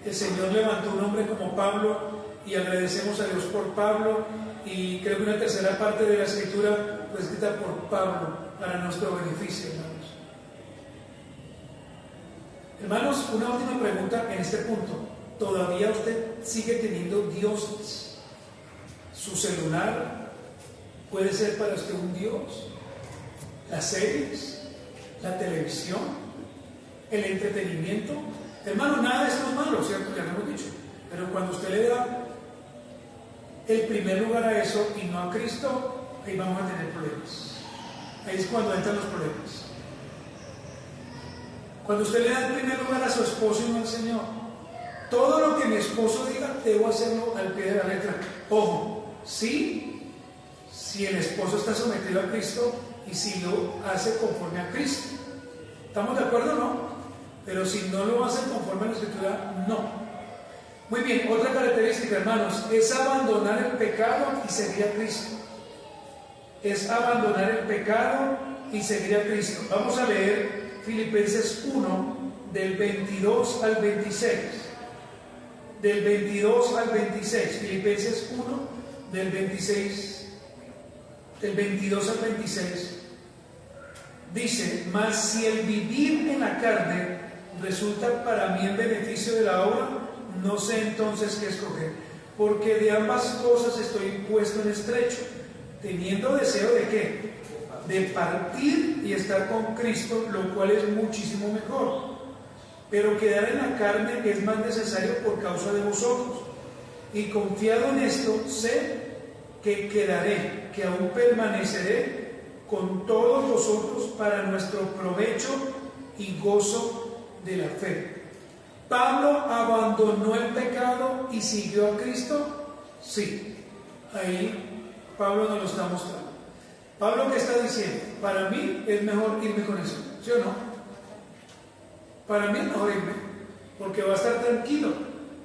el Señor levantó un hombre como Pablo, y agradecemos a Dios por Pablo, y creo que una tercera parte de la escritura fue escrita por Pablo para nuestro beneficio, hermanos. Hermanos, una última pregunta en este punto. ¿Todavía usted sigue teniendo dioses? ¿Su celular puede ser para usted un dios? ¿Las series? ¿La televisión? ¿El entretenimiento? Hermano, nada de esto es malo, ¿cierto? Ya lo hemos dicho. Pero cuando usted le da el primer lugar a eso y no a Cristo, ahí vamos a tener problemas. Ahí es cuando entran los problemas. Cuando usted le da el primer lugar a su esposo y no al Señor, todo lo que mi esposo diga, debo hacerlo al pie de la letra. Ojo, sí, si el esposo está sometido a Cristo y si lo hace conforme a Cristo. ¿Estamos de acuerdo o no? Pero si no lo hace conforme a la Escritura, no. Muy bien, otra característica, hermanos, es abandonar el pecado y seguir a Cristo. Es abandonar el pecado y seguir a Cristo. Vamos a leer Filipenses 1, del 22 al 26. Del 22 al 26. Filipenses 1, del 26, del 22 al 26. Dice: mas si el vivir en la carne resulta para mí en beneficio de la obra, no sé entonces qué escoger, porque de ambas cosas estoy puesto en estrecho, teniendo deseo de ¿qué? De partir y estar con Cristo, lo cual es muchísimo mejor. Pero quedar en la carne es más necesario por causa de vosotros. Y confiado en esto, sé que quedaré, que aún permaneceré con todos vosotros para nuestro provecho y gozo de la fe. ¿Pablo abandonó el pecado y siguió a Cristo? Sí. Ahí Pablo nos lo está mostrando. Pablo, ¿qué está diciendo? Para mí es mejor irme con eso, ¿sí o no? Para mí es mejor irme, porque va a estar tranquilo,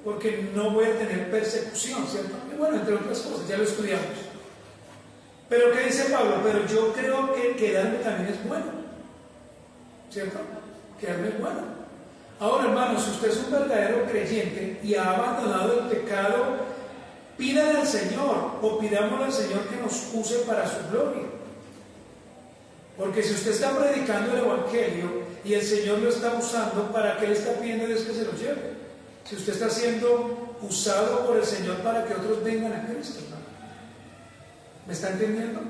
porque no voy a tener persecución, ¿cierto? Y bueno, entre otras cosas, ya lo estudiamos. Pero ¿qué dice Pablo? Pero yo creo que quedarme también es bueno, ¿cierto? Quedarme es bueno. Ahora, hermanos, si usted es un verdadero creyente y ha abandonado el pecado, pídale al Señor, o pidámosle al Señor que nos use para su gloria. Porque si usted está predicando el Evangelio y el Señor lo está usando, ¿para qué le está pidiendo a Dios que se lo lleve? Si usted está siendo usado por el Señor para que otros vengan a Cristo, ¿no? ¿Me está entendiendo?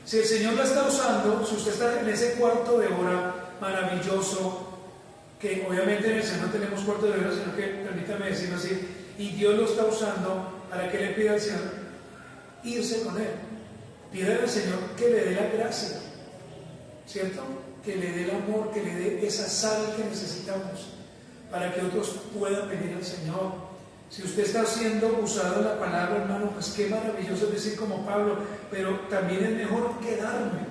Si el Señor la está usando, si usted está en ese cuarto de hora maravilloso, que obviamente en el Señor no tenemos cuarto de hora, sino que, permítame decirlo así, y Dios lo está usando, ¿para que le pida al Señor? Irse con Él. Pídale al Señor que le dé la gracia, ¿cierto? Que le dé el amor, que le dé esa sal que necesitamos para que otros puedan venir al Señor. Si usted está siendo usado en la palabra, hermano, pues qué maravilloso es decir como Pablo, pero también es mejor quedarme,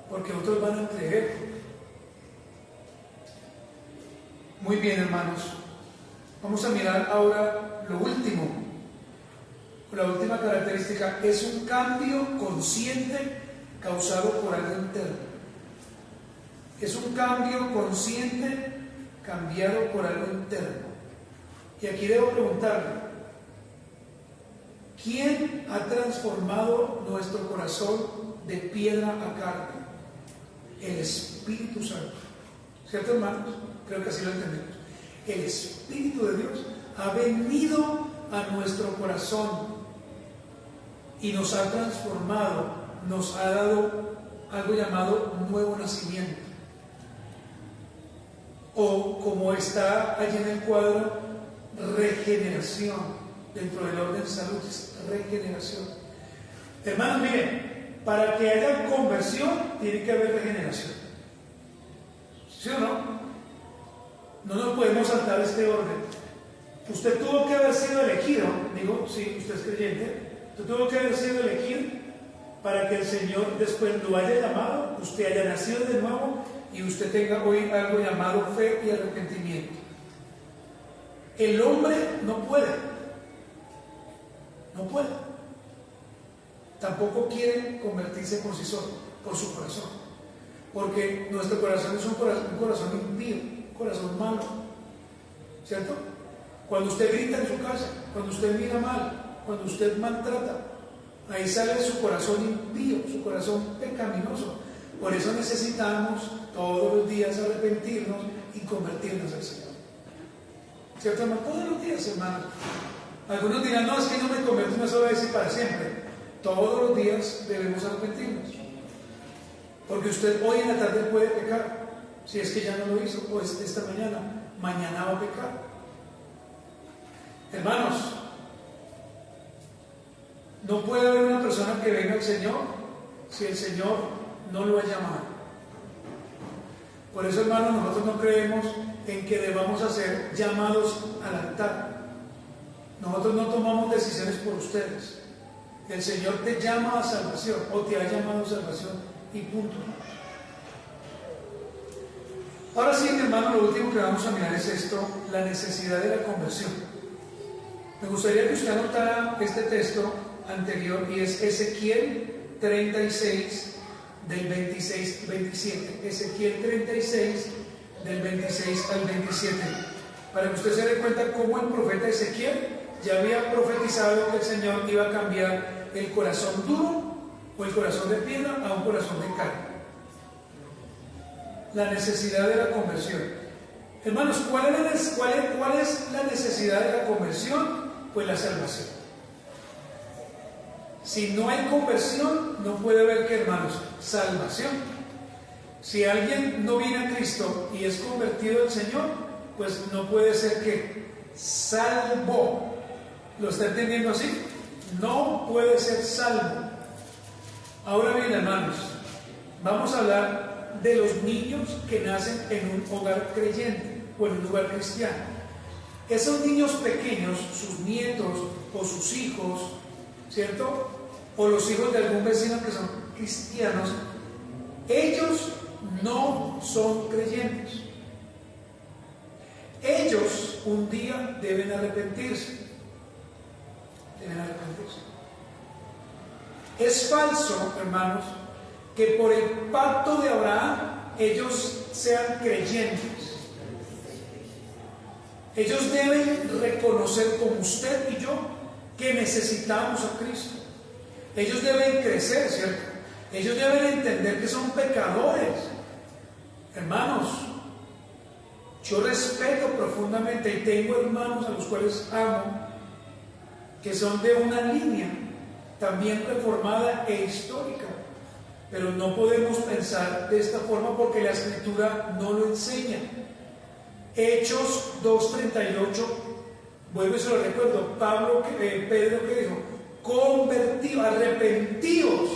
porque otros van a creer. Muy bien, hermanos, vamos a mirar ahora lo último. La última característica es un cambio consciente causado por algo interno. Es un cambio consciente cambiado por algo interno. Y aquí debo preguntarle, ¿quién ha transformado nuestro corazón de piedra a carne? El Espíritu Santo. ¿Cierto, hermanos? Creo que así lo entendemos. El Espíritu de Dios ha venido a nuestro corazón y nos ha o como está allí en el cuadro, regeneración. Dentro del orden salud es regeneración. Hermanos, miren, para que haya conversión tiene que haber regeneración. ¿Sí o no? No nos podemos saltar este orden. Usted tuvo que haber sido elegido, digo, si usted es creyente, usted tuvo que haber sido elegido para que el Señor después lo haya llamado, usted haya nacido de nuevo y usted tenga hoy algo llamado fe y arrepentimiento. El hombre no puede, tampoco quiere convertirse por sí solo, por su corazón, porque nuestro corazón es un corazón impío, un corazón malo, ¿cierto? Cuando usted grita en su casa, cuando usted mira mal, cuando usted maltrata, ahí sale su corazón impío, su corazón pecaminoso. Por eso necesitamos todos los días arrepentirnos y convertirnos al Señor. ¿Cierto, hermano? Todos los días, hermano. Algunos dirán, no, es que no me convertí una sola vez y para siempre. Todos los días debemos arrepentirnos. Porque usted hoy en la tarde puede pecar, si es que ya no lo hizo, o esta mañana va a pecar. Hermanos, no puede haber una persona que venga al Señor si el Señor no lo ha llamado. Por eso, hermanos, nosotros no creemos en que debamos hacer llamados al altar. Nosotros no tomamos decisiones por ustedes. El Señor te llama a salvación o te ha llamado a salvación y punto. Ahora sí, hermano, lo último que vamos a mirar es esto, la necesidad de la conversión. Me gustaría que usted anotara este texto anterior y es Ezequiel 36 del 26 al 27. Ezequiel 36 del 26 al 27. Para que usted se dé cuenta cómo el profeta Ezequiel ya había profetizado que el Señor iba a cambiar el corazón duro o el corazón de piedra a un corazón de carne. La necesidad de la conversión. Hermanos, ¿cuál es la necesidad de la conversión? Pues la salvación. Si no hay conversión, no puede haber, ¿qué, hermanos? Salvación. Si alguien no viene a Cristo y es convertido al Señor, pues no puede ser que salvo. ¿Lo está entendiendo así? No puede ser salvo. Ahora bien, hermanos, vamos a hablar de los niños que nacen en un hogar creyente o en un lugar cristiano. Esos niños pequeños, sus nietos o sus hijos, ¿cierto? O los hijos de algún vecino que son cristianos, ellos no son creyentes. Ellos un día deben arrepentirse. Es falso, hermanos, que por el pacto de Abraham ellos sean creyentes. Ellos deben reconocer, como usted y yo, que necesitamos a Cristo. Ellos deben crecer, ¿cierto? Ellos deben entender que son pecadores. Hermanos, yo respeto profundamente y tengo hermanos a los cuales amo, que son de una línea también reformada e histórica, pero no podemos pensar de esta forma porque la Escritura no lo enseña. Hechos 2:38, vuelvo y se lo recuerdo, Pedro que dijo, convertidos, arrepentidos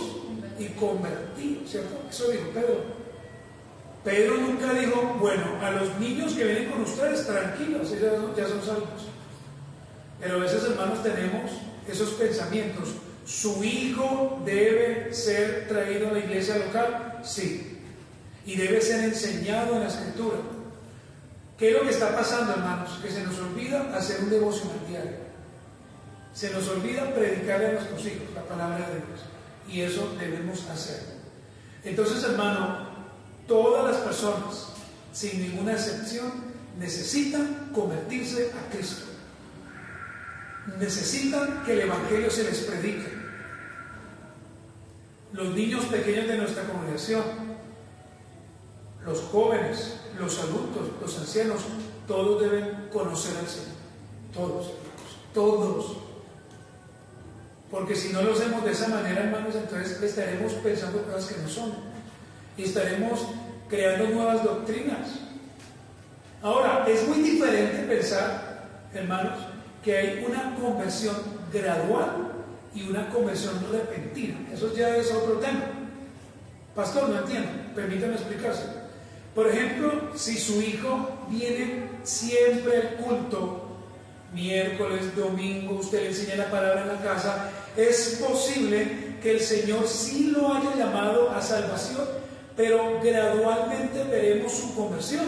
y convertidos, ¿cierto? Eso dijo Pedro. Pedro nunca dijo, bueno, a los niños que vienen con ustedes, tranquilos, ellos ya son salvos. Pero a veces, hermanos, tenemos esos pensamientos. ¿Su hijo debe ser traído a la iglesia local? Sí. Y debe ser enseñado en la Escritura. ¿Qué es lo que está pasando, hermanos? Que se nos olvida hacer un devocional diario. Se nos olvida predicarle a nuestros hijos la palabra de Dios. Y eso debemos hacer. Entonces, hermano, todas las personas, sin ninguna excepción, necesitan convertirse a Cristo. Necesitan que el Evangelio se les predique. Los niños pequeños de nuestra congregación, los jóvenes, los adultos, los ancianos, todos deben conocer al Señor. Todos, hermanos, todos. Porque si no lo hacemos de esa manera, hermanos, entonces estaremos pensando cosas que no son. Y estaremos creando nuevas doctrinas. Ahora, es muy diferente pensar, hermanos, que hay una conversión gradual y una conversión repentina. Eso ya es otro tema. Pastor, no entiendo, permítame explicarse. Por ejemplo, si su hijo viene siempre al culto, miércoles, domingo, usted le enseña la palabra en la casa, es posible que el Señor sí lo haya llamado a salvación, pero gradualmente veremos su conversión.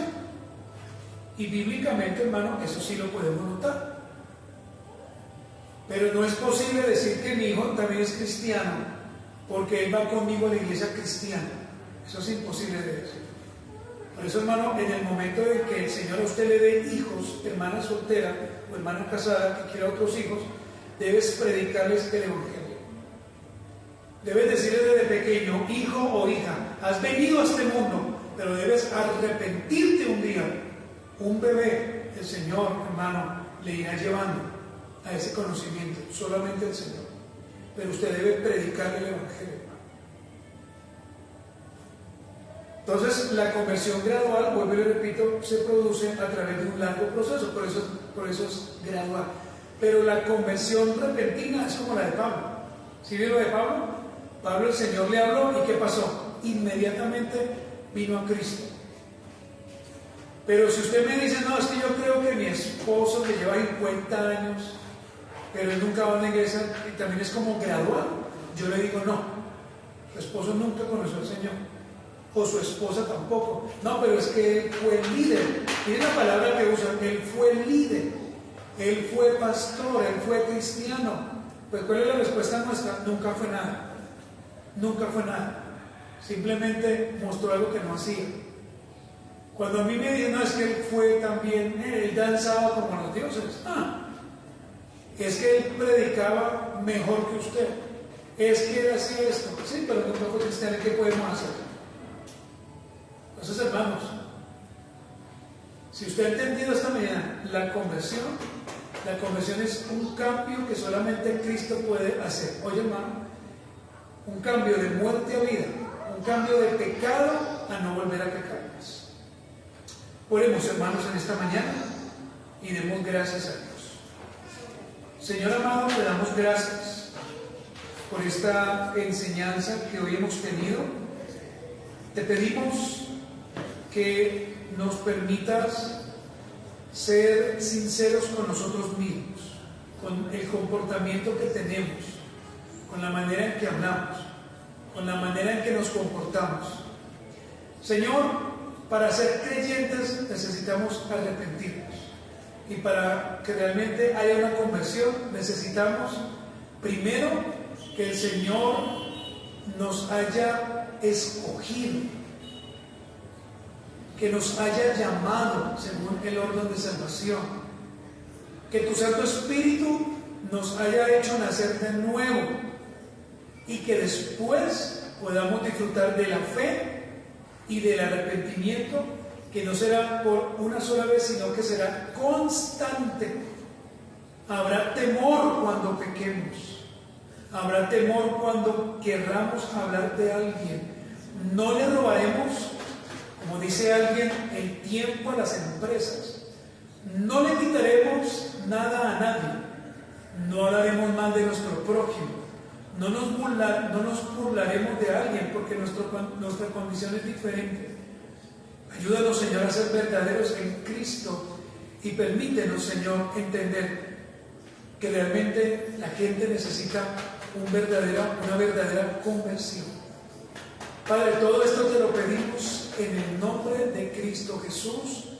Y bíblicamente, hermano, eso sí lo podemos notar. Pero no es posible decir que mi hijo también es cristiano, porque él va conmigo a la iglesia cristiana. Eso es imposible de decir. Por eso, hermano, en el momento en que el Señor a usted le dé hijos, hermana soltera o hermana casada que quiera otros hijos, debes predicarles el Evangelio. Debes decirles desde pequeño, hijo o hija, has venido a este mundo, pero debes arrepentirte un día. Un bebé, el Señor, hermano, le irá llevando a ese conocimiento, solamente el Señor. Pero usted debe predicar el Evangelio. Entonces, la conversión gradual, vuelvo y le repito, se produce a través de un largo proceso, por eso es gradual. Pero la conversión repentina es como la de Pablo. ¿Sí vieron lo de Pablo? Pablo, el Señor le habló, ¿y qué pasó? Inmediatamente vino a Cristo. Pero si usted me dice, no, es que yo creo que mi esposo que lleva 50 años, pero él nunca va a la iglesia, y también es como gradual, yo le digo, no, su esposo nunca conoció al Señor. O su esposa tampoco. No, pero es que él fue el líder. Miren la palabra que usa, él fue el líder. Él fue pastor, él fue cristiano. Pues ¿cuál es la respuesta nuestra? Nunca fue nada. Nunca fue nada. Simplemente mostró algo que no hacía. Cuando a mí me dicen, no, es que él fue también, él danzaba como los dioses. Es que él predicaba mejor que usted. Es que él hacía esto. Sí, pero nunca fue cristiano. ¿Qué podemos hacer? Entonces, hermanos, si usted ha entendido esta mañana, la conversión es un cambio que solamente Cristo puede hacer. Oye, hermano, un cambio de muerte a vida, un cambio de pecado a no volver a pecar más. Oremos, hermanos, en esta mañana y demos gracias a Dios. Señor amado, te damos gracias por esta enseñanza que hoy hemos tenido. Te pedimos que nos permitas ser sinceros con nosotros mismos, con el comportamiento que tenemos, con la manera en que hablamos, con la manera en que nos comportamos. Señor, para ser creyentes necesitamos arrepentirnos, y para que realmente haya una conversión necesitamos primero que el Señor nos haya escogido, que nos haya llamado según el orden de salvación, que tu Santo Espíritu nos haya hecho nacer de nuevo y que después podamos disfrutar de la fe y del arrepentimiento, que no será por una sola vez, sino que será constante. Habrá temor cuando pequemos, habrá temor cuando querramos hablar de alguien. No le robaremos, como dice alguien, el tiempo a las empresas. No le quitaremos nada a nadie. No hablaremos mal de nuestro prójimo. No nos burlaremos de alguien porque nuestra condición es diferente. Ayúdanos, Señor, a ser verdaderos en Cristo y permítenos, Señor, entender que realmente la gente necesita una verdadera conversión. Padre, todo esto te lo pedimos en el nombre de Cristo Jesús.